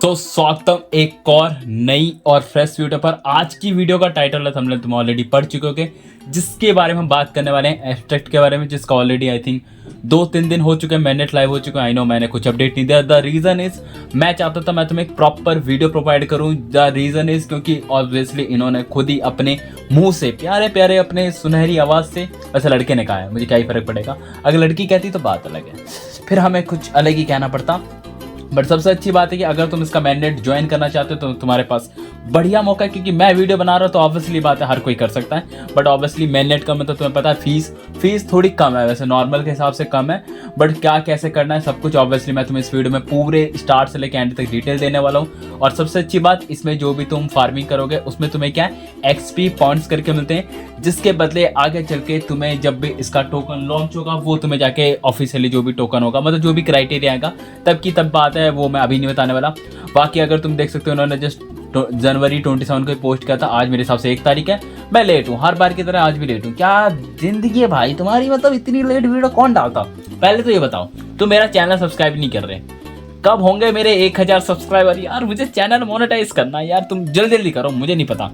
तो स्वागतम एक और नई और फ्रेश वीडियो पर। आज की वीडियो का टाइटल है हमने तुम ऑलरेडी पढ़ चुके होगे, जिसके बारे में हम बात करने वाले हैं एब्स्ट्रैक्ट के बारे में, जिसका ऑलरेडी आई थिंक 2-3 दिन हो चुके हैं, मैनेट लाइव हो चुके हैं। आई नो मैंने कुछ अपडेट नहीं दिया। द रीज़न इज मैं चाहता था मैं तुम्हें एक प्रॉपर वीडियो प्रोवाइड करूं। द रीज़न इज क्योंकि ऑब्वियसली इन्होंने खुद ही अपने मुंह से प्यारे प्यारे अपने सुनहरी आवाज़ से, वैसे लड़के ने कहा है, मुझे क्या ही फर्क पड़ेगा, अगर लड़की कहती तो बात अलग है, फिर हमें कुछ अलग ही कहना पड़ता। बट सबसे अच्छी बात है कि अगर तुम इसका मैंडेट ज्वाइन करना चाहते हो तो तुम्हारे पास बढ़िया मौका है, क्योंकि मैं वीडियो बना रहा हूँ तो ऑब्वियसली बात है हर कोई कर सकता है। बट ऑब्वियसली मैंडेट का मतलब तुम्हें पता है फीस थोड़ी कम है, वैसे नॉर्मल के हिसाब से कम है। बट क्या कैसे करना है सब कुछ ऑब्वियसली मैं तुम्हें इस वीडियो में पूरे स्टार्ट से लेकर एंड तक डिटेल देने वाला हूँ। और सबसे अच्छी बात, इसमें जो भी तुम फार्मिंग करोगे उसमें तुम्हें क्या है एक्सपी पॉइंट्स करके मिलते हैं, जिसके बदले आगे चल के तुम्हें जब भी इसका टोकन लॉन्च होगा वो तुम्हें जाके ऑफिशियली जो भी टोकन होगा, मतलब जो भी क्राइटेरिया आएगा तब की तब बात है, वो मैं अभी नहीं बताने वाला। बाकी अगर तुम देख सकते हो उन्होंने जस्ट जनवरी 27 को पोस्ट किया था। आज मेरे हिसाब से 1 तारीख है, मैं लेट हूँ हर बार की तरह, आज भी लेट हूँ। क्या जिंदगी है भाई तुम्हारी, मतलब इतनी लेट वीडियो कौन डालता? पहले तो ये बताओ, तुम मेरा चैनल सब्सक्राइब नहीं कर रहे, कब होंगे मेरे 1000 सब्सक्राइबर? यार मुझे चैनल मोनेटाइज करना है यार, तुम जल्दी जल्दी करो, मुझे नहीं पता।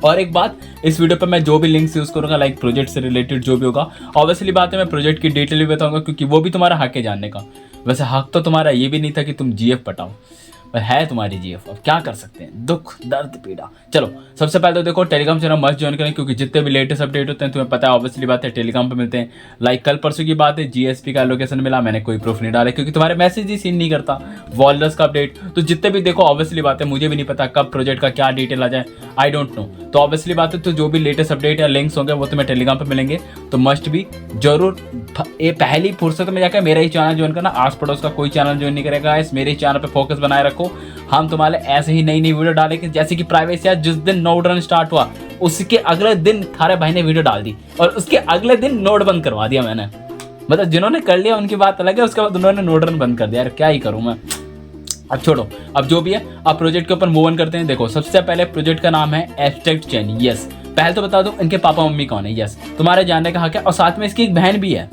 और एक बात, इस वीडियो पे मैं जो भी लिंक्स यूज़ करूँगा लाइक प्रोजेक्ट से रिलेटेड जो भी होगा, ऑब्वियसली बात है मैं प्रोजेक्ट की डिटेल भी बताऊंगा, क्योंकि वो भी तुम्हारा हक है जानने का। वैसे हक तो तुम्हारा ये भी नहीं था कि तुम जीएफ पटाओ, पर है तुम्हारी जीएफ, अब क्या कर सकते हैं, दुख दर्द पीड़ा। चलो सबसे पहले तो देखो टेलीग्राम चैनल मस्ट ज्वाइन करें, क्योंकि जितने भी लेटेस्ट अपडेट होते हैं तुम्हें पता है ऑब्वियसली बात है टेलीग्राम पे मिलते हैं। लाइक कल परसों की बात है जीएसपी का लोकेशन मिला, मैंने कोई प्रूफ नहीं डाला क्योंकि तुम्हारे मैसेज ही सीन नहीं करता। वॉलरस का अपडेट तो जितने भी देखो ऑब्वियसली बात है मुझे भी नहीं पता कब प्रोजेक्ट का क्या डिटेल आ जाए, आई डोंट नो। तो ऑब्वियसली बात है तो जो भी लेटेस्ट अपडेट या लिंक्स होंगे वो तुम्हें टेलीग्राम पे मिलेंगे, तो मस्ट भी जरूर ये पहली फुर्सत में जाकर मेरा ही चैनल ज्वाइन करना। आस पड़ोस का कोई चैनल ज्वाइन नहीं करेगा, इस मेरे चैनल पे फोकस बनाए रखो। हम तुम्हारे ऐसे ही नई नई वीडियो डालेंगे, जैसे कि प्राइवेसी आज जिस दिन नोड रन स्टार्ट हुआ उसके अगले दिन थारे भाई ने वीडियो डाल दी और उसके अगले दिन नोड बंद करवा दिया मैंने। मतलब जिन्होंने कर लिया उनकी बात अलग है, उसके बाद उन्होंने नोड रन बंद कर दिया। यार क्या ही करूं मैं, अब छोड़ो, अब जो भी है अब प्रोजेक्ट के ऊपर मूव ऑन करते हैं। देखो सबसे पहले प्रोजेक्ट का नाम है एब्स्ट्रैक्ट चेन। यस, पहले तो बता दो इनके पापा मम्मी कौन है। यस, तुम्हारे जानने का हक है, और साथ में इसकी एक बहन भी है।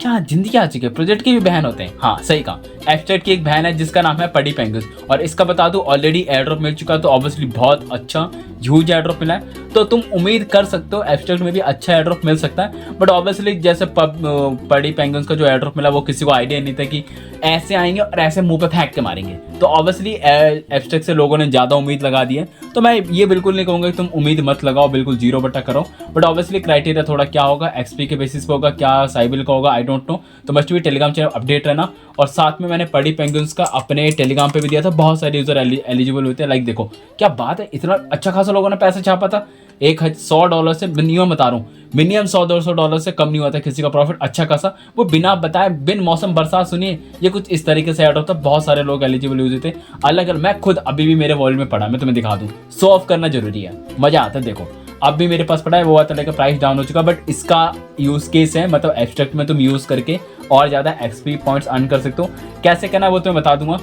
क्या जिंदगी आ चुकी है, प्रोजेक्ट की भी बहन होते हैं। हाँ सही कहा, एब्स्ट्रैक्ट की एक बहन है जिसका नाम है पडी पेंगुस, और इसका बता दूं ऑलरेडी एयर ड्रॉप मिल चुका है, तो ऑब्वियसली बहुत अच्छा ह्यूज एयर ड्रॉप मिला है, तो तुम उम्मीद कर सकते हो एब्स्ट्रैक्ट में भी अच्छा एयर ड्रॉप मिल सकता है। बट ऑब्वियसली जैसे पडी पेंगुस का जो एयर ड्रॉप मिला वो किसी को आइडिया नहीं था कि ऐसे आएंगे और ऐसे मुंह पे फेंक के मारेंगे, तो ऑब्वियसली एब्स्ट्रैक्ट से लोगों ने ज़्यादा उम्मीद लगा दी है। तो मैं ये बिल्कुल नहीं कहूँगा कि तुम उम्मीद मत लगाओ, बिल्कुल 0 बटा करो। बट ऑब्वियसली क्राइटेरिया थोड़ा क्या होगा, एक्सपी के बेसिस पे होगा, क्या साइबिल का होगा, आई डोंट नो। तो मस्ट भी टेलीग्राम चैनल अपडेट रहना। और साथ में मैंने पडी पेंगुइन्स का अपने टेलीग्राम पे भी दिया था, बहुत सारे यूजर एलिजिबल होते हैं। लाइक देखो क्या बात है, इतना अच्छा खासा लोगों ने पैसा छापा था। $100 से मिनिमम बता रहा हूँ, मिनिमम $100-200 से कम नहीं हुआ था किसी का प्रॉफिट अच्छा खासा, वो बिना बताए बिन मौसम बरसात। सुनिए ये कुछ इस तरीके से ऐड होता है, बहुत सारे लोग एलिजिबल यूज थे अलग अलग। मैं खुद अभी भी मेरे वॉलेट में पड़ा, मैं तुम्हें दिखा दूँ, शो ऑफ करना जरूरी है, मजा आता है। देखो अब भी मेरे पास पड़ा है, वो आता है प्राइस डाउन हो चुका, बट इसका यूज केस है, मतलब एब्स्ट्रैक्ट में तुम यूज करके और ज़्यादा एक्सपी पॉइंट्स अर्न कर सकते हो। कैसे करना है वो तुम्हें बता दूंगा।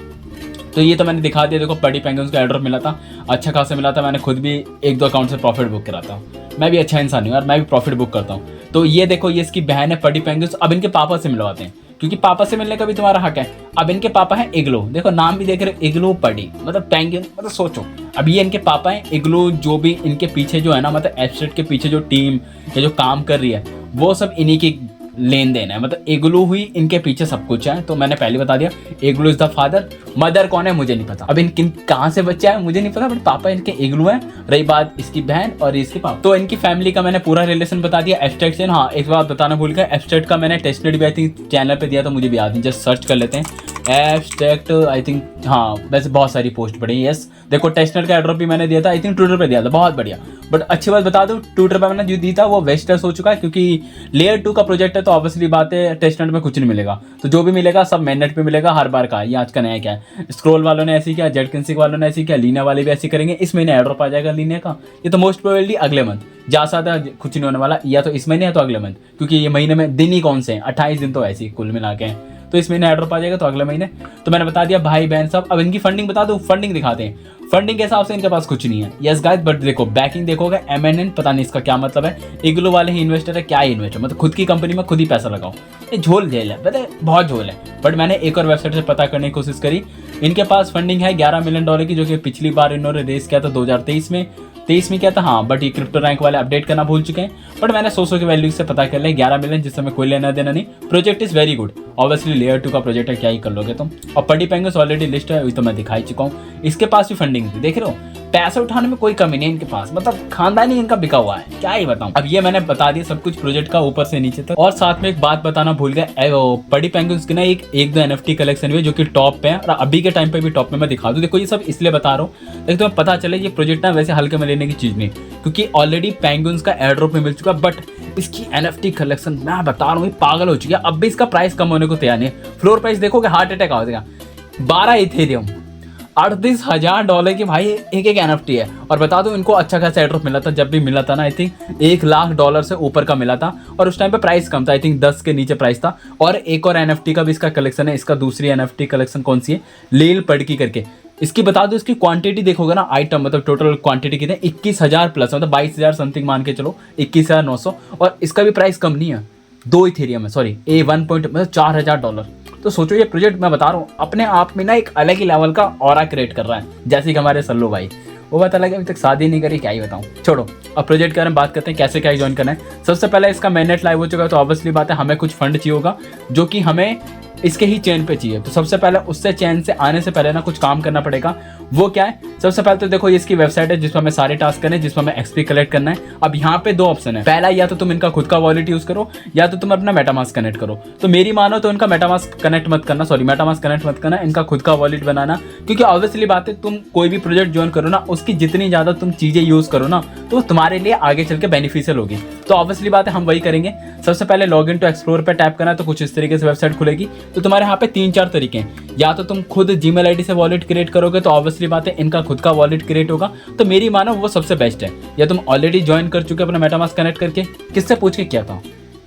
तो ये तो मैंने दिखा दिया, देखो पडी पेंगुइन्स का एयर ड्रॉप मिला था, अच्छा खासा मिला था। मैंने खुद भी 1-2 अकाउंट से प्रॉफिट बुक करा था, मैं भी अच्छा इंसान हूँ यार, मैं भी प्रॉफिट बुक करता हूँ। तो ये देखो ये इसकी बहन है पडी पेंगुइन्स। अब इनके पापा से मिलवाते हैं, क्योंकि पापा से मिलने का भी तुम्हारा हक है। अब इनके पापा हैं इग्लो, देखो नाम भी देख रहे हो, इग्लो पडी मतलब पेंगुइन, मतलब सोचो। अब ये इनके पापा हैं इग्लो, जो भी इनके पीछे जो है ना, मतलब एब्स्ट्रैक्ट के पीछे जो टीम या जो काम कर रही है वो सब इन्हीं की लेन देन है, मतलब इग्लू हुई इनके पीछे सब कुछ है। तो मैंने पहले बता दिया इग्लू इज द फादर, मदर कौन है मुझे नहीं पता, अब इनके कहाँ से बच्चा है मुझे नहीं पता, बट पापा इनके इग्लू है। रही बात इसकी बहन और इसके पापा, तो इनकी फैमिली का मैंने पूरा रिलेशन बता दिया एब्स्ट्रैक्ट से। हाँ एक बात बताना भूल गया, एब्स्ट्रैक्ट का मैंने टेस्टेड भी आई थिंक चैनल पे दिया था, मुझे भी याद नहीं, जस्ट सर्च कर लेते हैं एब्स्ट्रैक्ट आई थिंक। हाँ वैसे बहुत सारी पोस्ट पड़ी। यस देखो टेस्टनर का एड्रॉप भी मैंने दिया था, आई थिंक ट्विटर पे दिया था, बहुत बढ़िया। बट अच्छी बात बता दूं, ट्विटर पे मैंने जो दी था वो वेस्टर्स हो चुका है, क्योंकि लेयर 2 का प्रोजेक्ट है, तो ऑब्वियसली बात है टेस्टनेट में कुछ नहीं मिलेगा, तो जो भी मिलेगा सब मेननेट पे मिलेगा हर बार का। ये आज का नया क्या है, स्क्रोल वालों ने ऐसी किया, जेडकिंसिक वालों ने ऐसी किया, लीना वाले भी ऐसी करेंगे। इस महीने एड्रॉप आ जाएगा लीना का, ये तो मोस्ट प्रोबेबली अगले मंथ, जा सकता कुछ नहीं होने वाला, या तो इस महीने या तो अगले मंथ, क्योंकि ये महीने में दिन ही कौन से हैं, 28 दिन तो ऐसे ही कुल मिला के हैं। तो इस महीने एड्रॉप आ जाएगा तो अगले महीने। तो मैंने बता दिया भाई बहन सब। अब इनकी फंडिंग बता दूं, फंडिंग दिखाते हैं। फंडिंग के हिसाब से इनके पास कुछ नहीं है। यस गाइस, बट देखो बैकिंग देखोगे MNN, पता नहीं इसका क्या मतलब है। इग्लू वाले ही इन्वेस्टर है, क्या ही इन्वेस्टर, मतलब खुद की कंपनी में खुद ही पैसा लगाओ। ये झोल झेल है, पता है बहुत झोल है। बट मैंने एक और वेबसाइट से पता करने की कोशिश करी, इनके पास फंडिंग है $11 मिलियन की, जो कि पिछली बार इन्होंने रेस किया था 2023 में, 23 में किया था हाँ, बट ये क्रिप्टो रैंक वाले अपडेट करना भूल चुके हैं। बट मैंने 100 की वैल्यू से पता कर लिया 11 मिलियन, जिससे मैं कोई लेना देना नहीं। Project is very good, obviously layer 2 का प्रोजेक्ट है, क्या ही कर लोगे तुम। और पडी पेंगुइन्स ऑलरेडी लिस्ट है, वही तो मैं दिखा ही चुका हूँ। इसके पास भी फंडिंग थी, देख रहे हो, पैसे उठाने में कोई कमी नहीं इनके पास, मतलब खानदानी इनका बिका हुआ है, क्या ही बताऊं। अब ये मैंने बता दिया सब कुछ प्रोजेक्ट का ऊपर से नीचे तक। और साथ में एक बात बताना भूल गया, पडी पेंगुइन्स की ना एक दो NFT कलेक्शन भी जो कि टॉप पे है, और अभी के टाइम पे भी टॉप में मैं दिखा दूं। देखो ये सब इसलिए बता रहा हूँ ताकि तुम्हें पता चले ये प्रोजेक्ट ना वैसे हल्के में लेने की चीज नहीं, क्योंकि ऑलरेडी पेंगुइन्स का एयर ड्रॉप में मिल चुका, बट इसकी NFT कलेक्शन मैं बता रहा हूँ पागल हो चुकी है। अब भी इसका प्राइस कम होने को तैयार नहीं है। फ्लोर प्राइस देखोगे हार्ट अटैक आ जाएगा। 12 इथेरियम $38,000 की भाई एक NFT है। और बता दूं इनको अच्छा खासा एड्रॉप मिला था, जब भी मिला था ना आई थिंक $1,00,000 से ऊपर का मिला था, और उस टाइम पे प्राइस कम था, आई थिंक 10 के नीचे प्राइस था। और एक और NFT का भी इसका कलेक्शन है। इसका दूसरी NFT कलेक्शन कौन सी है, लील पड़की करके। इसकी बता दो, इसकी क्वांटिटी देखोगे ना, आइटम मतलब टोटल क्वांटिटी कितने, 21,000 प्लस, मतलब 22,000 समथिंग मान के चलो, 21,900। और इसका भी प्राइस कम नहीं है, 2 इथेरियम है, सॉरी मतलब $4,000। तो सोचो ये प्रोजेक्ट मैं बता रहा हूँ अपने आप में ना एक अलग ही लेवल का ऑरा क्रिएट कर रहा है, जैसे कि हमारे सल्लू भाई, वो बात अलग है, अभी तक शादी नहीं करी, क्या ही बताऊँ, छोड़ो। अब प्रोजेक्ट के बारे में बात करते हैं, कैसे क्या ज्वाइन करना है। सबसे पहले इसका मेननेट लाइव हो चुका है, तो ऑब्वियसली बात है हमें कुछ फंड चाहिए होगा, जो कि हमें इसके ही चेन पे चाहिए। तो सबसे पहले उससे चेन से आने से पहले ना कुछ काम करना पड़ेगा। वो क्या है, सबसे पहले तो देखो ये इसकी वेबसाइट है जिसमें हमें सारे टास्क करने हैं, जिसमें हमें XP कलेक्ट करना है। अब यहाँ पे 2 ऑप्शन है, पहला या तो तुम इनका खुद का वॉलेट यूज करो, या तो तुम अपना मेटामास्क कनेक्ट करो। तो मेरी मानो तो इनका मेटामास्क कनेक्ट मत करना, इनका खुद का वॉलेट बनाना, क्योंकि ऑब्वियसली बात है तुम कोई भी प्रोजेक्ट ज्वाइन करो ना, उसकी जितनी ज्यादा तुम चीजें यूज करो ना, तो तुम्हारे लिए आगे चल के बेनिफिशियल होगी। तो ऑब्वियसली बात है हम वही करेंगे। सबसे पहले लॉग इन टू एक्सप्लोर पे टैप करना है, तो कुछ इस तरीके से वेबसाइट खुलेगी। तो तुम्हारे यहाँ पे 3-4 तरीके हैं, या तो तुम खुद Gmail ID से वॉलेट क्रिएट करोगे, तो ऑब्वियसली बात है इनका खुद का वॉलेट क्रिएट होगा, तो मेरी मानो वो सबसे बेस्ट है। या तुम ऑलरेडी ज्वाइन कर चुके अपना मेटामास्क कनेक्ट करके, किससे पूछ के किया था,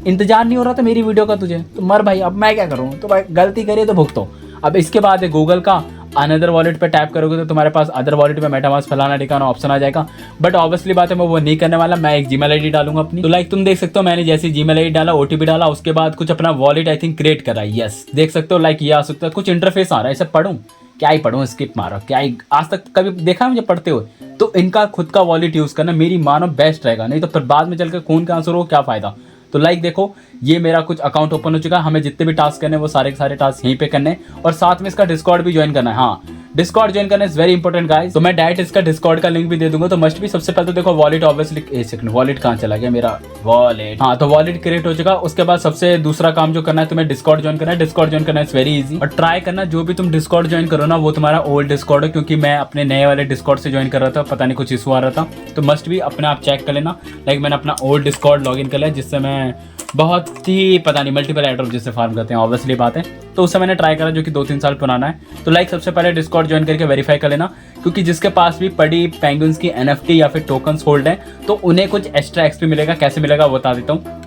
इंतजार नहीं हो रहा था मेरी वीडियो का तुझे, तो मर भाई, अब मैं क्या करूँ, तो भाई गलती करिए तो भुगतो। अब इसके बाद है गूगल का अनदर वॉलेट पे टैप करोगे, तो तुम्हारे पास अदर वॉलेट पे मेटामास्क फलाना ठिकाना ऑप्शन आ जाएगा। बट ऑब्वियसली बात है मैं वो नहीं करने वाला, मैं एक Gmail ID डालूंगा अपनी। तो लाइक तुम देख सकते हो मैंने जैसे Gmail ID डाला, OTP डाला, उसके बाद कुछ अपना वॉलेट आई थिंक क्रिएट करा। यस देख सकते हो, लाइक ये आ सकता है, कुछ इंटरफेस आ रहा है, इसे पढ़ूं क्या ही पढ़ूं, स्किप मारो, क्या ही आज तक कभी देखा है मुझे पढ़ते हुए। तो इनका खुद का वॉलेट यूज करना मेरी मानो बेस्ट रहेगा, नहीं तो फिर बाद में चल के खून का आंसर हो क्या फायदा। तो लाइक देखो ये मेरा कुछ अकाउंट ओपन हो चुका है, हमें जितने भी टास्क करने हैं वो सारे के सारे टास्क यहीं पे करने हैं, और साथ में इसका डिस्कॉर्ड भी ज्वाइन करना है। हाँ डिस्कॉर्ड ज्वाइन करना इज वेरी इंपॉर्टेंट गाइस, तो मैं डायरेक्ट इसका डिस्कॉर्ड का लिंक भी दे दूंगा। तो मस्ट भी सबसे पहले तो देखो वॉलेट ऑब्वियसली, एक सेकंड वॉलेट कहाँ चला गया मेरा वॉलेट, हाँ तो वॉलेट क्रिएट हो चुका। उसके बाद सबसे दूसरा काम जो करना है तुम्हें डिस्कॉर्ड ज्वाइन करना है। डिस्कॉर्ड ज्वाइन करना इज वेरी इजी, और ट्राई करना जो भी तुम डिस्कॉर्ड ज्वाइन करो ना वो तुम्हारा ओल्ड डिस्कॉर्ड है, क्योंकि मैं अपने नए वाले डिस्कॉर्ड से ज्वाइन कर रहा था, पता नहीं कुछ इशू आ रहा था, तो मस्ट भी अपने आप चेक कर लेना। लाइक मैंने अपना ओल्ड डिस्कॉर्ड लॉग इन कर लिया, जिससे मैं बहुत ही पता नहीं मल्टीपल एड्रॉप जिससे फार्म करते हैं ऑब्वियसली बात है, तो उससे मैंने ट्राई करा जो कि 2-3 साल पुराना है। तो लाइक सबसे पहले डिस्कॉर्ड ज्वाइन करके वेरीफाई कर लेना, क्योंकि जिसके पास भी पड़ी पेंगुइन्स की NFT या फिर टोकन्स होल्ड है तो उन्हें कुछ एक्स्ट्रा XP मिलेगा। कैसे मिलेगा वो बता देता हूँ।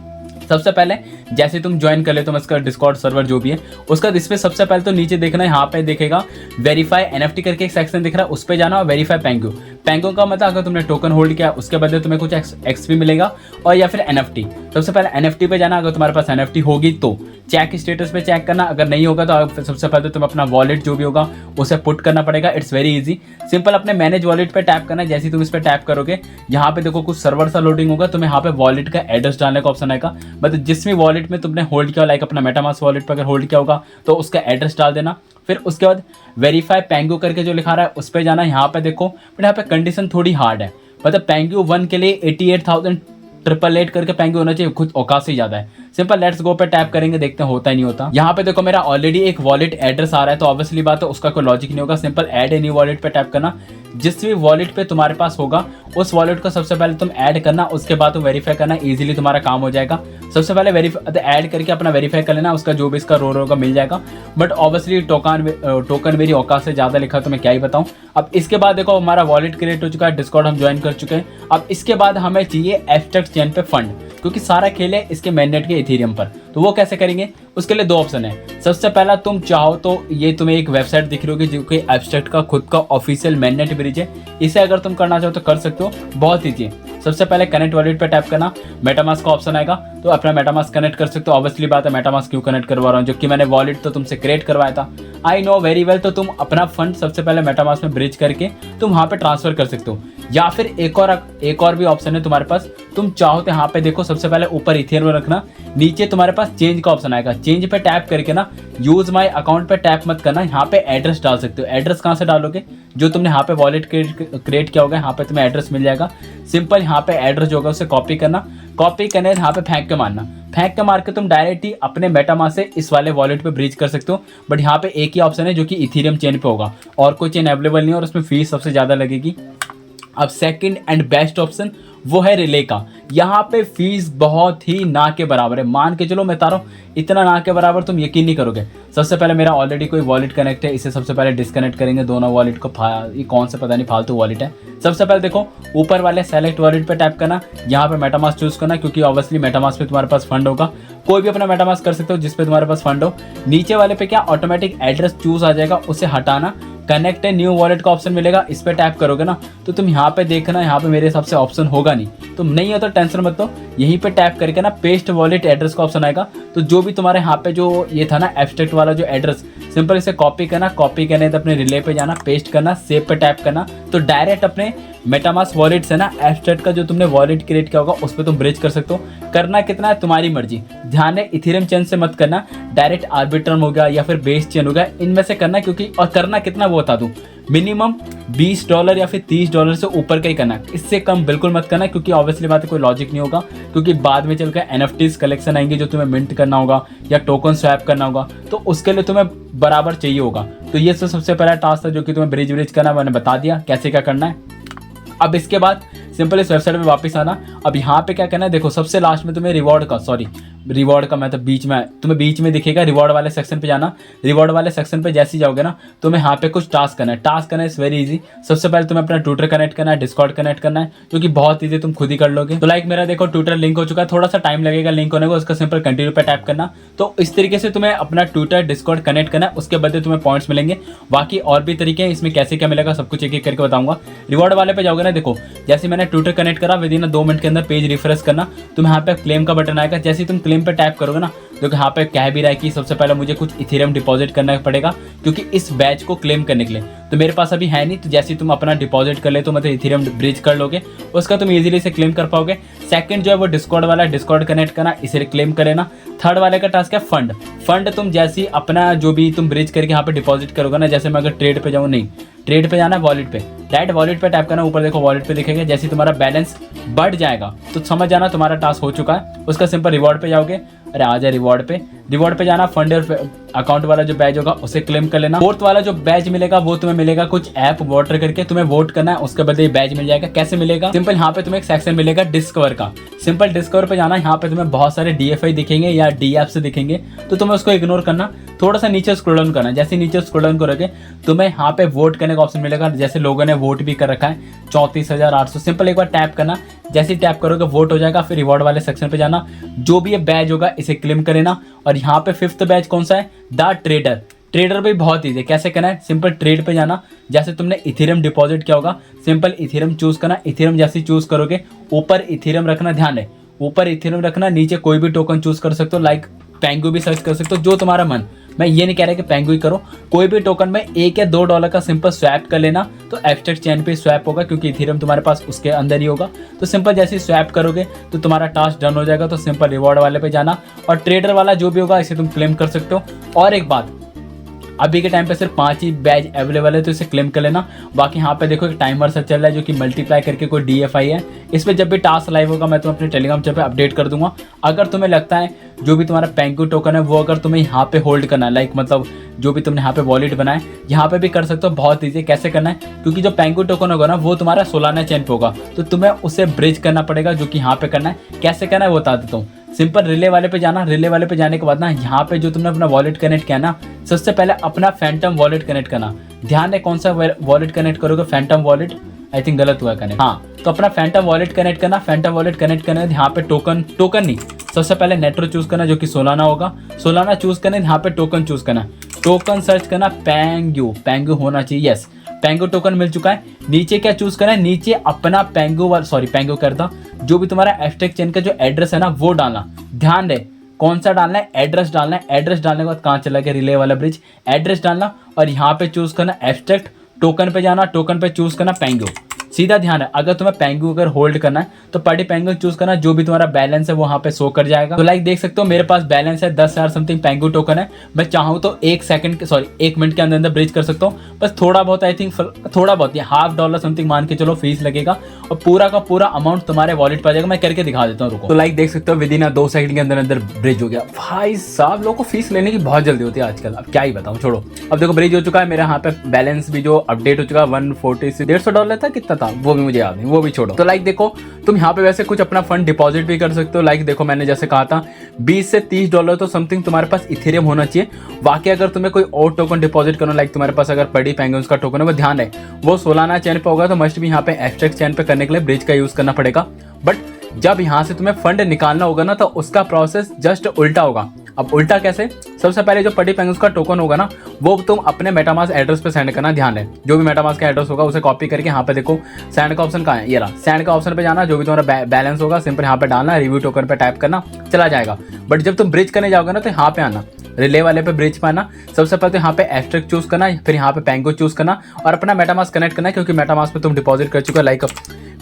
सबसे पहले जैसे तुम ज्वाइन कर ले तो इसका डिस्कॉर्ड सर्वर जो भी है उसका इस पे सबसे पहले तो नीचे देखना है, यहाँ पे देखेगा वेरीफाई NFT करके एक सेक्शन दिख रहा है, उस पे जाना और वेरीफाई पेंगो का मतलब अगर तुमने टोकन होल्ड किया उसके बदले तुम्हें कुछ XP मिलेगा, और या फिर NFT। सबसे पहले NFT पे जाना, अगर तुम्हारे पास NFT होगी तो चेक स्टेटस पे चेक करना, अगर नहीं होगा तो सबसे पहले तुम्हें अपना वॉलेट जो भी होगा उसे पुट करना पड़ेगा। इट्स वेरी इजी, सिंपल अपने मैनेज वॉलेट पे टैप करना है। जैसे तुम इस पे टैप करोगे यहाँ पे देखो कुछ सर्वर सा लोडिंग होगा, तुम्हें यहाँ पे वॉलेट का एड्रेस डालने का ऑप्शन आएगा, मतलब जिस भी वॉलेट में तुमने होल्ड किया, लाइक अपना मेटामास्क वॉलेट पर अगर होल्ड किया होगा तो उसका एड्रेस डाल देना। फिर उसके बाद वेरीफाई पेंगो करके जो लिखा रहा है उस पर जाना। यहाँ पे देखो बट यहाँ पे कंडीशन थोड़ी हार्ड है, मतलब पेंगो 1 के लिए 88,888 करके पेंगो होना चाहिए, खुद औकात से ज़्यादा है। सिंपल लेट्स गो पे टैप करेंगे, देखते हैं होता ही नहीं होता। यहाँ पे देखो मेरा ऑलरेडी एक वॉलेट एड्रेस आ रहा है, तो ऑब्वियसली बात है उसका कोई लॉजिक नहीं होगा। Simple add a new wallet पे टैप करना, जिस भी वॉलेट पे तुम्हारे पास होगा उस वॉलेट को सबसे पहले तुम ऐड करना, उसके बाद तुम वेरीफाई करना, इजीली तुम्हारा काम हो जाएगा। सबसे पहले वेरीफाई ऐड करके अपना वेरीफाई कर लेना, उसका जो भी इसका रो होगा मिल जाएगा। बट ऑब्वियसली टोकन मेरी औकात से ज़्यादा लिखा तो मैं क्या ही बताऊँ। अब इसके बाद देखो हमारा वॉलेट क्रिएट हो चुका है, डिस्कॉर्ड हम ज्वाइन कर चुके हैं। अब इसके बाद हमें चाहिए एब्स्ट्रैक्ट चेन पे फंड, क्योंकि सारा खेल है इसके मेननेट के इथेरियम पर। तो वो कैसे करेंगे, उसके लिए 2 ऑप्शन है। सबसे पहला, तुम चाहो तो ये तुम्हें एक वेबसाइट दिख रही होगी जो कि एब्स्ट्रैक्ट का खुद का ऑफिशियल मेननेट ब्रिज है। इसे अगर तुम करना चाहो तो कर सकते हो, बहुत ईजी है। सबसे पहले कनेक्ट वॉलेट पे टैप करना, मेटामास्क का ऑप्शन आएगा तो अपना मेटामास्क कनेक्ट कर सकते हो। ऑब्वियसली बात है, मेटामास्क क्यों कनेक्ट करवा रहा हूँ, जबकि मैंने वॉलेट तो तुमसे क्रिएट करवाया था, आई नो वेरी वेल। तो तुम अपना फंड सबसे पहले मेटामास्क में ब्रिज करके तुम वहाँ पे ट्रांसफर कर सकते हो। या फिर एक और भी ऑप्शन है तुम्हारे पास, तुम चाहो तो यहाँ पे देखो, सबसे पहले ऊपर इथेरियम रखना, नीचे तुम्हारे पास चेंज का ऑप्शन आएगा। चेंज पे टैप करके ना, यूज माई अकाउंट पे टैप मत करना, यहाँ पे एड्रेस डाल सकते हो। एड्रेस कहाँ से डालोगे, जो तुमने यहाँ पे वॉलेट क्रिएट किया होगा यहाँ पे तुम्हें एड्रेस मिल जाएगा। सिंपल यहाँ पे एड्रेस जो होगा उसे कॉपी करना, कॉपी करने यहाँ पे फेंक के मारना, फेंक के मार के तुम डायरेक्ट ही अपने मेटामास्क से इस वाले वॉलेट पे ब्रिज कर सकते हो। बट यहाँ पे एक ही ऑप्शन है जो कि इथेरियम चेन पे होगा, और कोई चेन अवेलेबल नहीं है और उसमें फीस सबसे ज़्यादा लगेगी। अब सेकंड एंड बेस्ट ऑप्शन वो है रिले का। यहाँ पे फीस बहुत ही ना के बराबर है, मान के चलो, मैं बता रहा हूँ इतना ना के बराबर तुम यकीन नहीं करोगे। सबसे पहले मेरा ऑलरेडी कोई वॉलेट कनेक्ट है, इसे सबसे पहले डिस्कनेक्ट करेंगे दोनों वॉलेट को। ये कौन सा पता नहीं फालतू वॉलेट है। सबसे पहले देखो ऊपर वाले सेलेक्ट वॉलेट पे टैप करना, यहाँ पे मेटामास्क चूज करना, क्योंकि ऑब्वियसली मेटामास्क पे तुम्हारे पास फंड होगा। कोई भी अपना मेटामास्क कर सकते हो जिसपे तुम्हारे पास फंड हो। नीचे वाले पे क्या ऑटोमेटिक एड्रेस चूज आ जाएगा, उसे हटाना, कनेक्ट है न्यू वॉलेट का ऑप्शन मिलेगा, इस पे टैप करोगे ना तो तुम यहाँ पे देखना, यहाँ पे मेरे हिसाब से ऑप्शन होगा नहीं, तुम नहीं हो तो टेंशन मत लो। यहीं पे टैप करके ना पेस्ट वॉलेट एड्रेस का ऑप्शन आएगा, तो जो भी तुम्हारे यहाँ पे जो ये था ना एब्स्ट्रैक्ट वाला जो एड्रेस, सिंपल इसे कॉपी करना, कॉपी करने तो अपने रिले पे जाना, पेस्ट करना, सेव पे टैप करना, तो डायरेक्ट अपने मेटामास्क वॉलेट से ना एब्स्ट्रैक्ट का जो तुमने वॉलेट क्रिएट किया होगा उस पर तुम ब्रिज कर सकते हो। करना कितना है तुम्हारी मर्जी, ध्यान है इथेरियम चेन से मत करना, डायरेक्ट आर्बिट्रम हो गया या फिर बेस चेन हो गया, इनमें से करना। क्योंकि और करना कितना वो बता दूं, मिनिमम $20 या फिर $30 से ऊपर का ही करना, इससे कम बिल्कुल मत करना, क्योंकि ऑब्वियसली बात है कोई लॉजिक नहीं होगा। क्योंकि बाद में चलकर NFTs कलेक्शन आएंगे जो तुम्हें मिंट करना होगा या टोकन स्वैप करना होगा, तो उसके लिए तुम्हें बराबर चाहिए होगा। तो ये सबसे पहला टास्क था जो कि तुम्हें ब्रिज करना, मैंने बता दिया कैसे क्या करना है। अब इसके बाद सिंपल इस वेबसाइट पे वापस आना। अब यहाँ पे क्या करना है, देखो सबसे लास्ट में तुम्हें रिवॉर्ड का मैं तो तुम्हें बीच में दिखेगा, रिवॉर्ड वाले सेक्शन पे जाना। रिवॉर्ड वाले सेक्शन पे जैसे ही जाओगे ना, तुम्हें यहाँ पे कुछ टास्क करना है। टास्क करना इज वेरी इजी। सबसे पहले तुम्हें अपना ट्विटर कनेक्ट करना है, डिस्कॉर्ड कनेक्ट करना है, जो कि बहुत ईजी, तुम खुद ही कर लोगे। तो लाइक मेरा देखो ट्विटर लिंक हो चुका है, थोड़ा सा टाइम लगेगा लिंक होने को, उसका सिंपल कंटिन्यू पे टैप करना। तो इस तरीके से तुम्हें अपना ट्विटर डिस्कॉर्ड कनेक्ट करना है, उसके बदले तुम्हें पॉइंट्स मिलेंगे। बाकी और भी तरीके हैं, इसमें कैसे क्या मिलेगा सब कुछ एक एक करके बताऊंगा। रिवॉर्ड वाले पे जाओगे ना, देखो जैसे मैंने ट्विटर कनेक्ट करा, विद इन 2 मिनट के अंदर पेज रिफ्रेश करना, तुम्हें यहाँ पे क्लेम का बटन आएगा। जैसे ही तुम क्लेम पे टैप करोगे ना, जो कि यहाँ पे कह भी रहा है कि सबसे पहले मुझे कुछ इथेरियम डिपॉजिट करना पड़ेगा, क्योंकि इस बैच को क्लेम करने के लिए। तो मेरे पास अभी है नहीं, तो जैसे ही तुम अपना डिपॉजिट कर ले तो मतलब इथेरियम ब्रिज कर लोगे, उसका तुम इजीली से क्लेम कर पाओगे। सेकंड जो है वो डिस्कॉर्ड वाला, डिस्कॉर्ड कनेक्ट करना, इसे क्लेम कर लेना। थर्ड वाले का टास्क है फंड तुम जैसे ही अपना जो भी तुम ब्रिज करके यहाँ पे डिपॉजिट करोगे ना, जैसे मैं अगर ट्रेड पे जाऊँ, नहीं ट्रेड पे जाना है, वॉलेट पे, डायरेक्ट वॉलेट पे टैप करना, ऊपर देखो वॉलेट पे दिखेगा। जैसे ही तुम्हारा बैलेंस बढ़ जाएगा तो समझ जाना तुम्हारा टास्क हो चुका है। उसका सिंपल रिवॉर्ड पे जाओगे, अरे आ जाए रिवॉर्ड पे जाना, फंड और अकाउंट वाला जो बैच होगा उसे क्लेम कर लेना। फोर्थ वाला जो बैच मिलेगा वो तुम्हें मिलेगा कुछ ऐप वोटर करके, तुम्हें वोट करना है, उसके बदले बैच मिल जाएगा। कैसे मिलेगा, सिंपल यहाँ पे तुम्हें एक सेक्शन मिलेगा डिस्कवर का, सिंपल डिस्कवर पे जाना। यहाँ पे तुम्हें बहुत सारे DFI दिखेंगे या DApp से दिखेंगे, तो तुम्हें उसको इग्नोर करना, थोड़ा सा नीचे स्क्रॉल डाउन करना। जैसे नीचे स्क्रॉल डाउन करोगे तुम्हें यहाँ पे वोट करने का ऑप्शन मिलेगा, जैसे लोगों ने वोट भी कर रखा है 34,800। सिंपल एक बार टैप करना, जैसे ही टैप करोगे वोट हो जाएगा। फिर रिवॉर्ड वाले सेक्शन पे जाना, जो भी ये बैच होगा इसे क्लेम कर लेना। और यहाँ पे 5th बैच कौन सा है, द ट्रेडर भी बहुत ईजी है। कैसे करना है, सिंपल ट्रेड पे जाना, जैसे तुमने इथेरियम डिपॉजिट किया होगा, सिंपल इथेरियम चूज करना। इथेरियम जैसे चूज करोगे ऊपर इथेरियम रखना, ध्यान है ऊपर इथेरियम रखना, नीचे कोई भी टोकन चूज कर सकते हो, लाइक पेंगू भी सर्च कर सकते हो, जो तुम्हारा मन। मैं ये नहीं कह रहा कि पेंगू ही करो, कोई भी टोकन में $1 या $2 का सिंपल स्वैप कर लेना, तो एब्स्ट्रैक्ट चेन पे स्वैप होगा, क्योंकि इथेरियम तुम्हारे पास उसके अंदर ही होगा। तो सिंपल जैसे ही स्वैप करोगे तो तुम्हारा टास्क डन हो जाएगा। तो सिंपल रिवॉर्ड वाले पे जाना, और ट्रेडर वाला जो भी होगा इसे तुम क्लेम कर सकते हो। और एक बात, अभी के टाइम पे सिर्फ 5 ही बैच अवेलेबल है, तो इसे क्लेम कर लेना। बाकी यहाँ पे देखो एक टाइमर सा चल रहा है जो कि मल्टीप्लाई करके कोई DFI है। इस पर जब भी टास्क लाइव होगा मैं तुम्हें अपने टेलीग्राम चैनल पे अपडेट कर दूंगा। अगर तुम्हें लगता है जो भी तुम्हारा पेंगू टोकन है वो अगर तुम्हें यहाँ पे होल्ड करना है, लाइक मतलब जो भी तुमने यहाँ पे वॉलेट बनाए यहाँ पे भी कर सकते हो। बहुत ईजी, कैसे करना है, क्योंकि जो पेंगू टोकन होगा ना वो तुम्हारा सोलाना चेन पे होगा, तो तुम्हें उसे ब्रिज करना पड़ेगा, जो कि यहाँ पे करना है। कैसे करना है वो बता देता हूँ। सिंपल रिले वाले पे जाना, रिले वाले पे जाने के बाद ना यहाँ पे जो तुमने अपना वॉलेट कनेक्ट किया ना, सबसे पहले अपना फैंटम वॉलेट कनेक्ट करना। ध्यान है कौन सा वॉलेट कनेक्ट करोगे, फैंटम वॉलेट, आई थिंक गलत हुआ कनेक्ट, हाँ। तो अपना फैंटम वॉलेट कनेक्ट करना, फैंटम वॉलेट कनेक्ट करना, यहाँ पे टोकन नहीं, सबसे पहले नेट्रो चूज करना जो कि सोलाना होगा, सोलाना चूज करना, यहाँ पे टोकन चूज करना, टोकन सर्च करना, पैंगो होना चाहिए, यस पैंगो टोकन मिल चुका है। नीचे क्या चूज करना है, नीचे अपना पैंगो करता जो भी तुम्हारा एब्स्ट्रैक्ट चेन का जो एड्रेस है ना वो डालना, ध्यान रहे कौन सा डालना है, एड्रेस डालना है। एड्रेस डालने के बाद कहाँ चला गया रिले वाला ब्रिज, एड्रेस डालना और यहाँ पे चूज करना एब्स्ट्रैक्ट, टोकन पे जाना, टोकन पे चूज करना पैंगो। सीधा ध्यान है, अगर तुम्हें पैंगो अगर होल्ड करना है तो पार्टी पैंगो चूज करना, जो भी तुम्हारा बैलेंस है वो वहाँ पे शो कर जाएगा। तो लाइक देख सकते हो मेरे पास बैलेंस है 10,000 समथिंग पैंगो टोकन है। मैं चाहूँ तो 1 मिनट के अंदर ब्रिज कर सकता हूँ, बस थोड़ा बहुत आई थिंक थोड़ा बहुत ये $50 समथिंग मान के चलो फीस लगेगा और पूरा का पूरा अमाउंट तुम्हारे वॉलेट पर आ जाएगा। मैं करके दिखा देता हूँ, रुको। तो लाइक देख सकते हो विद इन 2 सेकंड के अंदर ब्रिज हो गया। भाई साहब लोगों को फीस लेने की बहुत जल्दी होती है आजकल, अब क्या ही बताऊँ, छोड़ो। अब देखो ब्रिज हो चुका है मेरा, यहाँ पे बैलेंस भी जो अपडेट हो चुका है $140 था, कितना था वो भी मुझे याद नहीं, वो भी छोड़ो। तो लाइक देखो तुम यहाँ पे वैसे कुछ अपना फंड डिपॉजिट भी कर सकते हो। लाइक देखो मैंने जैसे कहा था $20 से $30 तो समथिंग तुम्हारे पास इथेरियम होना चाहिए। बाकी अगर तुम्हें कोई और टोकन डिपॉजिट करना, लाइक तुम्हारे पास अगर पड़ी पेंगुइन्स का टोकन है, वो ध्यान है वो सोलाना चैन पे होगा, तो मस्ट भी यहाँ पे एब्स्ट्रैक्ट चैन पे करने के लिए ब्रिज का यूज करना पड़ेगा। बट जब यहाँ से तुम्हें फंड निकालना होगा ना तो उसका प्रोसेस जस्ट उल्टा होगा। अब उल्टा कैसे, सबसे पहले जो पड़ी पेंगुइन्स का टोकन होगा ना वो तुम अपने मेटामास्क एड्रेस पे सेंड करना, ध्यान है जो भी मेटामास्क का एड्रेस होगा उसे कॉपी करके यहाँ पे देखो सेंड का ऑप्शन कहाँ है, ये रहा, सेंड का ऑप्शन पे जाना, जो भी तुम्हारा बैलेंस होगा सिंपल यहाँ पे डालना, रिव्यू टोकन पे टाइप करना, चला जाएगा। बट जब तुम ब्रिज करने जाओगे ना तो यहाँ पे आना, रिले वाले पे ब्रिज पे आना, सबसे पहले तो यहाँ पे एब्स्ट्रैक्ट चूज करना, फिर यहाँ पे पैंगो चूज करना और अपना मेटामास्क कनेक्ट करना, क्योंकि मेटामास्क पे तुम डिपॉजिट कर चुके हो। लाइक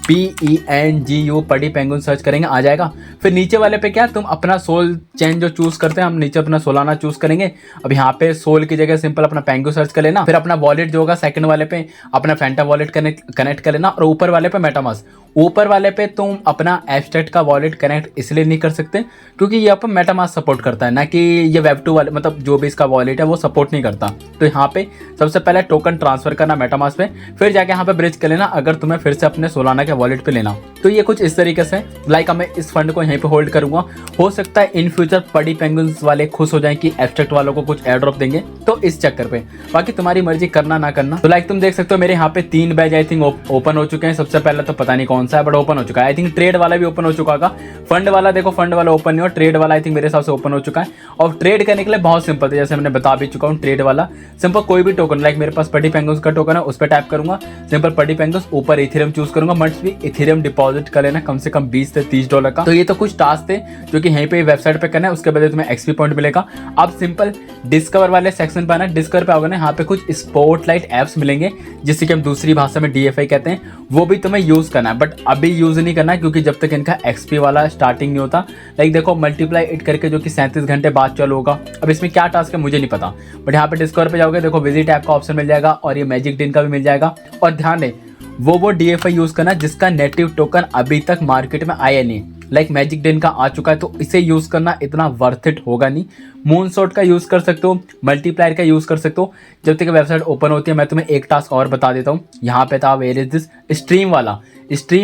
PENGU पड़ी पेंगुइन सर्च करेंगे आ जाएगा। फिर नीचे वाले पे क्या तुम अपना सोल चेन जो चूज करते हैं, हम नीचे अपना सोलाना चूज करेंगे। अब यहाँ पे सोल की जगह सिंपल अपना पेंगो सर्च कर लेना, फिर अपना वॉलेट जो होगा सेकंड वाले पे अपना फैंटम वॉलेट कनेक्ट कर लेना और ऊपर वाले पे मेटामास्क। ऊपर वाले पे तुम अपना एब्स्ट्रैक्ट का वॉलेट कनेक्ट इसलिए नहीं कर सकते क्योंकि ये अपन मेटामास्क सपोर्ट करता है, ना कि ये वेब2 वाले, मतलब जो भी इसका वॉलेट है वो सपोर्ट नहीं करता। तो यहाँ पे सबसे पहले टोकन ट्रांसफर करना मेटामास्क पे, फिर जाके यहाँ पे ब्रिज कर लेना अगर तुम्हें फिर से अपने सोलाना के वॉलेट पे लेना। तो ये कुछ इस तरीके से, लाइक मैं इस फंड को यहीं पे होल्ड करूंगा, हो सकता है इन फ्यूचर पड़ी पेंगुइन्स वाले खुश हो जाएं कि एब्स्ट्रैक्ट वालों को कुछ एयर ड्रॉप देंगे, तो इस चक्कर पे बाकी तुम्हारी मर्जी करना ना करना। तो लाइक तुम देख सकते हो मेरे यहाँ पे 3 बैच आई थिंक ओपन हो चुके हैं। सबसे पहले तो पता नहीं कौन सा है बट ओपन हो चुका है। आई थिंक ट्रेड वाला भी ओपन हो चुका होगा, फंड वाला देखो फंड वाला ओपन नहीं हो, ट्रेड वाला आई थिंक मेरे हिसाब से ओपन हो चुका है। और ट्रेड करने के लिए बहुत सिंपल है, जैसे मैंने बता भी चुका हूँ, ट्रेड वाला सिंपल कोई भी टोकन, लाइक मेरे पास पड़ी पेंगुइन्स का टोकन है उस पर टाइप करूंगा सिंपल पड़ी पेंगुइन्स, ऊपर इथेरियम चूज करूंगा, मस्ट भी इथेरियम डिपॉजिट कर लेना कम से कम $20 से $30 का। तो ये तो कुछ टास्क थे जो कि यहीं पे वेबसाइट पे करना है, उसके बाद तुम्हें एक्सपी पॉइंट मिलेगा। अब सिंपल डिस्कवर वाले सेक्शन पे आना, डिस्कवर पे आओगे ना यहाँ पे कुछ स्पॉटलाइट एप्स मिलेंगे जिससे कि हम दूसरी भाषा में DFI कहते हैं, वो भी तुम्हें यूज करना है। बट अभी यूज नहीं करना है क्योंकि जब तक इनका एक्सपी वाला स्टार्टिंग नहीं होता। लाइक देखो मल्टीप्लाई इट करके जो कि 37 घंटे बाद चालू होगा। अब इसमें क्या टास्क है मुझे नहीं पता, बट यहाँ पे डिस्कवर पे जाओगे देखो विजिट ऐप का ऑप्शन मिल जाएगा और ये मैजिक डिन का भी मिल जाएगा। और ध्यान दे वो DFI यूज करना जिसका नेटिव टोकन अभी तक मार्केट में आया नहीं। लाइक मैजिक डेन का आ चुका है तो इसे यूज करना इतना वर्थ इट होगा नहीं। मूनशॉट का यूज कर सकते हो, मल्टीप्लायर का यूज कर सकते हो। जब तक वेबसाइट ओपन होती है मैं तुम्हें एक टास्क और बता देता हूँ। यहाँ पे था वेयर इज दिस स्ट्रीम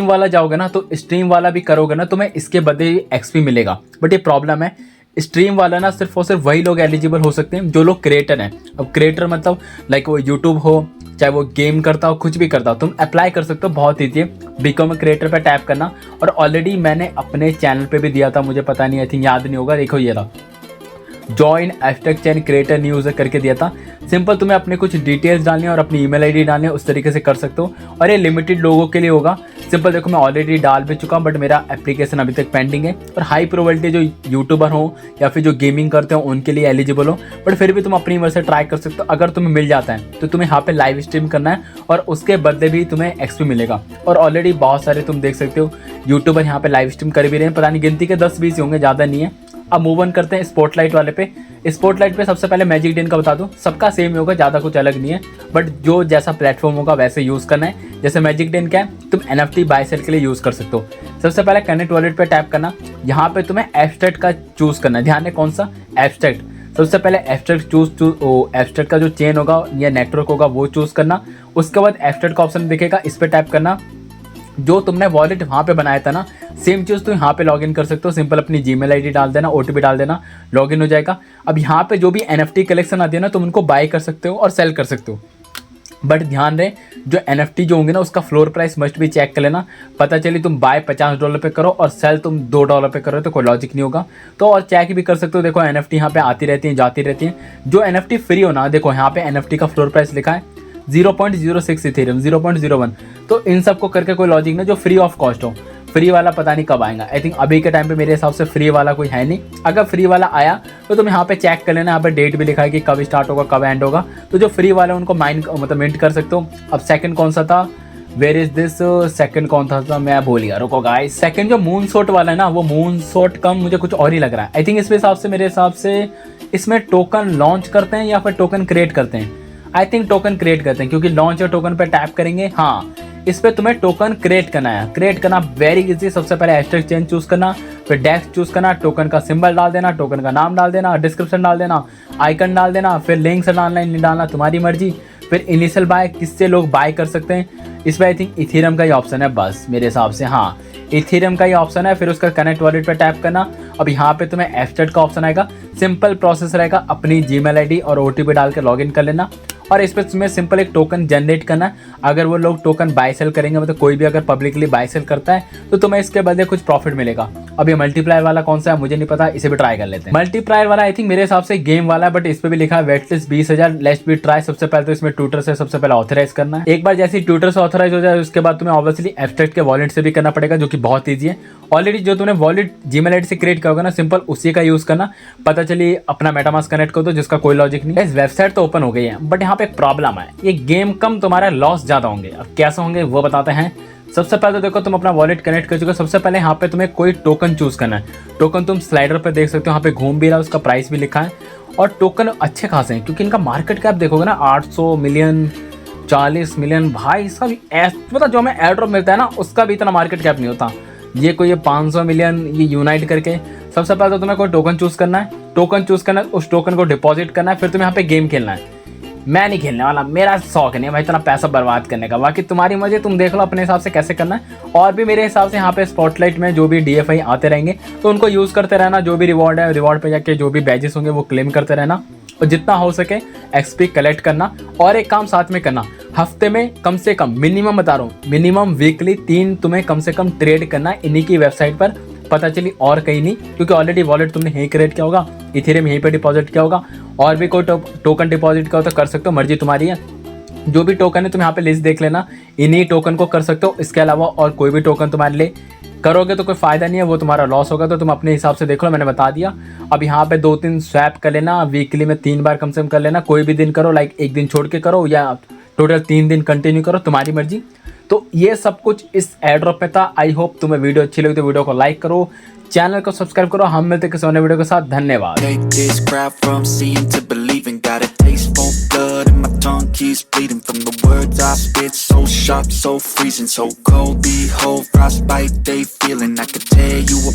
वाला जाओगे ना तो स्ट्रीम वाला भी करोगे ना तुम्हें इसके बदले एक्सपी मिलेगा। बट ये प्रॉब्लम है स्ट्रीम वाला ना सिर्फ और सिर्फ वही लोग एलिजिबल हो सकते हैं जो लोग क्रिएटर हैं। अब क्रिएटर मतलब लाइक वो यूट्यूब हो चाहे वो गेम करता हो कुछ भी करता हो, तुम अप्लाई कर सकते हो। बहुत ईजी है, बिकम क्रिएटर पे टैप करना। और ऑलरेडी मैंने अपने चैनल पे भी दिया था, मुझे पता नहीं आई थिंक याद नहीं होगा, देखो ये रहा जॉइन एब्स्ट्रैक्ट चैन क्रिएटर न्यू यूजर करके दिया था। सिंपल तुम्हें अपने कुछ डिटेल्स डालनी है और अपनी ईमेल आईडी डालनी है, उस तरीके से कर सकते हो। और ये लिमिटेड लोगों के लिए होगा। सिंपल देखो मैं ऑलरेडी डाल भी चुका हूँ बट मेरा एप्लीकेशन अभी तक पेंडिंग है। और हाई प्रोबेबिलिटी जो यूट्यूबर हो या फिर जो गेमिंग करते हो उनके लिए एलिजिबल हो। बट फिर भी तुम अपनी उम्र से ट्राई कर सकते हो। अगर तुम्हें मिल जाता है तो तुम्हें यहाँ पे लाइव स्ट्रीम करना है और उसके बदले भी तुम्हें एक्सपी मिलेगा। और ऑलरेडी बहुत सारे तुम देख सकते हो यूट्यूबर यहाँ पे लाइव स्ट्रीम कर भी रहे हैं, पता नहीं गिनती के 10-20 होंगे, ज़्यादा नहीं है। अब मूव ऑन करते हैं स्पॉटलाइट वाले पे। स्पॉटलाइट पे सबसे पहले मैजिक डेन का बता दूं, सबका सेम ही होगा, ज़्यादा कुछ अलग नहीं है। बट जो जैसा प्लेटफॉर्म होगा वैसे यूज़ करना है। जैसे मैजिक डेन क्या है, तुम NFT बाय सेल के लिए यूज़ कर सकते हो। सबसे पहले कनेक्ट वॉलेट पे टैप करना, यहाँ पे तुम्हें एब्स्ट्रैक्ट का चूज़ करना है। ध्यान है कौन सा एब्स्ट्रैक्ट। सबसे पहले एब्स्ट्रैक्ट एब्स्ट्रैक्ट का जो चेन होगा या नेटवर्क होगा वो चूज़ करना। उसके बाद एब्स्ट्रैक्ट का ऑप्शन दिखेगा, इस पर टैप करना। जो तुमने वॉलेट वहाँ पे बनाया था ना सेम चीज़ तुम यहाँ पे लॉगिन कर सकते हो। सिंपल अपनी Gmail ID डाल देना, OTP डाल देना, लॉगिन हो जाएगा। अब यहाँ पे जो भी NFT कलेक्शन आती है ना तुम उनको बाय कर सकते हो और सेल कर सकते हो। बट ध्यान रहे जो NFT जो होंगे ना उसका फ्लोर प्राइस मस्ट भी चेक कर लेना। पता चली तुम बाय $50 पे करो और सेल तुम $2 पे करो तो कोई लॉजिक नहीं होगा। तो और चेक भी कर सकते हो। देखो NFT यहाँ पे आती रहती हैं जाती रहती हैं। जो NFT फ्री हो ना, देखो यहाँ पे NFT का फ्लोर प्राइस लिखा है 0.06 इथेरियम, 0.01। तो इन सबको करके कोई लॉजिक नहीं जो फ्री ऑफ कॉस्ट हो। फ्री वाला पता नहीं कब आएगा। आई थिंक अभी के टाइम पे मेरे हिसाब से फ्री वाला कोई है नहीं। अगर फ्री वाला आया तो तुम यहाँ पे चेक कर लेना, यहाँ पे डेट भी लिखा है कि कब स्टार्ट होगा कब एंड होगा। तो जो फ्री वाले उनको माइंड मतलब मिंट कर सकते हो। अब सेकंड कौन सा था, वेयर इज दिस, सेकंड कौन था मैं भूल गया, रुको गाइस। सेकंड जो मून शॉट वाला है ना, वो मून शॉट कम मुझे कुछ और ही लग रहा है। आई थिंक इस हिसाब से मेरे हिसाब से इसमें टोकन लॉन्च करते हैं या फिर टोकन क्रिएट करते हैं। आई थिंक टोकन क्रिएट करते हैं क्योंकि लॉन्च और टोकन पे टैप करेंगे। हाँ, इस पे तुम्हें टोकन क्रिएट करना है। क्रिएट करना वेरी इजी। सबसे पहले हैशटैग चेन चूज करना, फिर डेस्क चूज करना, टोकन का सिंबल डाल देना, टोकन का नाम डाल देना, डिस्क्रिप्शन डाल देना, आइकन डाल देना, फिर लिंक से डालना नहीं डालना तुम्हारी मर्जी। फिर इनिशियल बाय किससे लोग बाय कर सकते हैं, इसमें आई थिंक इथेरियम का ही ऑप्शन है बस मेरे हिसाब से। हाँ, इथेरियम का ही ऑप्शन है। फिर उसका कनेक्ट वॉलेट पे टैप करना। अब यहाँ पे तुम्हें एब्स्ट्रैक्ट का ऑप्शन आएगा। सिंपल प्रोसेस रहेगा, अपनी जीमेल आईडी और OTP डाल के लॉगिन कर लेना और इस पर तुम्हें सिंपल एक टोकन जनरेट करना है। अगर वो लोग टोकन बाय सेल करेंगे, मतलब कोई भी अगर पब्लिकली बाय सेल करता है तो तुम्हें इसके बदले कुछ प्रॉफिट मिलेगा। अब ये मल्टीप्लायर वाला कौन सा है मुझे नहीं पता, इसे भी ट्राई कर लेते हैं। मल्टीप्लायर वाला आई थिंक मेरे हिसाब से गेम वाला है, बट इस पे भी लिखा है वेटलिस्ट 20,000 लेट्स बी ट्राई। सबसे पहले तो इसमें ट्विटर से सबसे पहले ऑथराइज करना है। एक बार जैसे ट्विटर से ऑथराइज हो जाए उसके बाद तुम्हें ऑब्वियसली एब्स्ट्रैक्ट के वॉलेट से भी करना पड़ेगा, जो कि बहुत ईजी है। ऑलरेडी जो तुमने वॉलेट जीमेल आईडी से क्रिएट किया होगा ना, सिंपल उसी का यूज करना। पता चलिए अपना मेटामास्क कनेक्ट कर दो जिसका कोई लॉजिक नहीं है। इस वेबसाइट तो ओपन हो गई है, बट यहाँ पे एक प्रॉब्लम है, ये गेम कम तुम्हारा लॉस ज्यादा होंगे। अब कैसे होंगे वो बताते हैं। सबसे पहले तो देखो तुम अपना वॉलेट कनेक्ट कर चुके हो। सबसे पहले यहाँ पे तुम्हें कोई टोकन चूज करना है। टोकन तुम स्लाइडर पे देख सकते हो, यहाँ पे घूम भी रहा है, उसका प्राइस भी लिखा है और टोकन अच्छे खासे हैं क्योंकि इनका मार्केट कैप देखोगे ना 800 मिलियन 40 मिलियन। भाई इसका भी मतलब जो हमें एयर ड्रॉप मिलता है ना उसका भी इतना मार्केट कैप नहीं होता। ये कोई 500 मिलियन ये यूनाइट करके। सबसे पहले तो तुम्हें कोई टोकन चूज करना है। टोकन चूज करना है, उस टोकन को डिपॉजिट करना है। फिर तुम्हें यहाँ पे गेम खेलना है। मैं नहीं खेलने वाला, मेरा शौक नहीं है भाई इतना पैसा बर्बाद करने का। बाकी तुम्हारी मर्जी, तुम देख लो अपने हिसाब से कैसे करना है। और भी मेरे हिसाब से यहाँ पे स्पॉटलाइट में जो भी DFI आते रहेंगे तो उनको यूज़ करते रहना। जो भी रिवॉर्ड है, रिवॉर्ड पे जाके जो भी बैजेस होंगे वो क्लेम करते रहना और जितना हो सके XP कलेक्ट करना। और एक काम साथ में करना, हफ्ते में कम से कम मिनिमम बता रहा हूँ, मिनिमम वीकली 3 तुम्हें कम से कम ट्रेड करना है इन्हीं की वेबसाइट पर। पता चली और कहीं नहीं, क्योंकि ऑलरेडी वॉलेट तुमने यहीं क्रिएट किया होगा, इथेरियम यहीं पे डिपॉजिट किया होगा। और भी कोई टोकन डिपॉजिट किया हो तो कर सकते हो, मर्जी तुम्हारी है। जो भी टोकन है तुम यहाँ पे लिस्ट देख लेना, इन्हीं टोकन को कर सकते हो। इसके अलावा और कोई भी टोकन तुम्हारे लिए करोगे तो कोई फायदा नहीं है, वो तुम्हारा लॉस होगा। तो तुम अपने हिसाब से देख लो, मैंने बता दिया। अब यहाँ पे 2-3 स्वैप कर लेना, वीकली में 3 बार कम से कम कर लेना। कोई भी दिन करो, लाइक एक दिन छोड़ के करो या टोटल 3 दिन कंटिन्यू करो, तुम्हारी मर्जी। तो ये सब कुछ इस एयर ड्रॉप में था। आई होप तुम्हें वीडियो अच्छी लगी तो वीडियो को लाइक करो, चैनल को सब्सक्राइब करो। हम मिलते हैं किसी अन्य वीडियो के साथ। धन्यवाद। Take this crowd from seeing to believing. Got a taste for blood and my tongue keeps bleeding from the words I spit. So sharp, so freezing, so cold. Behold, frostbite they feeling. I could tear you apart.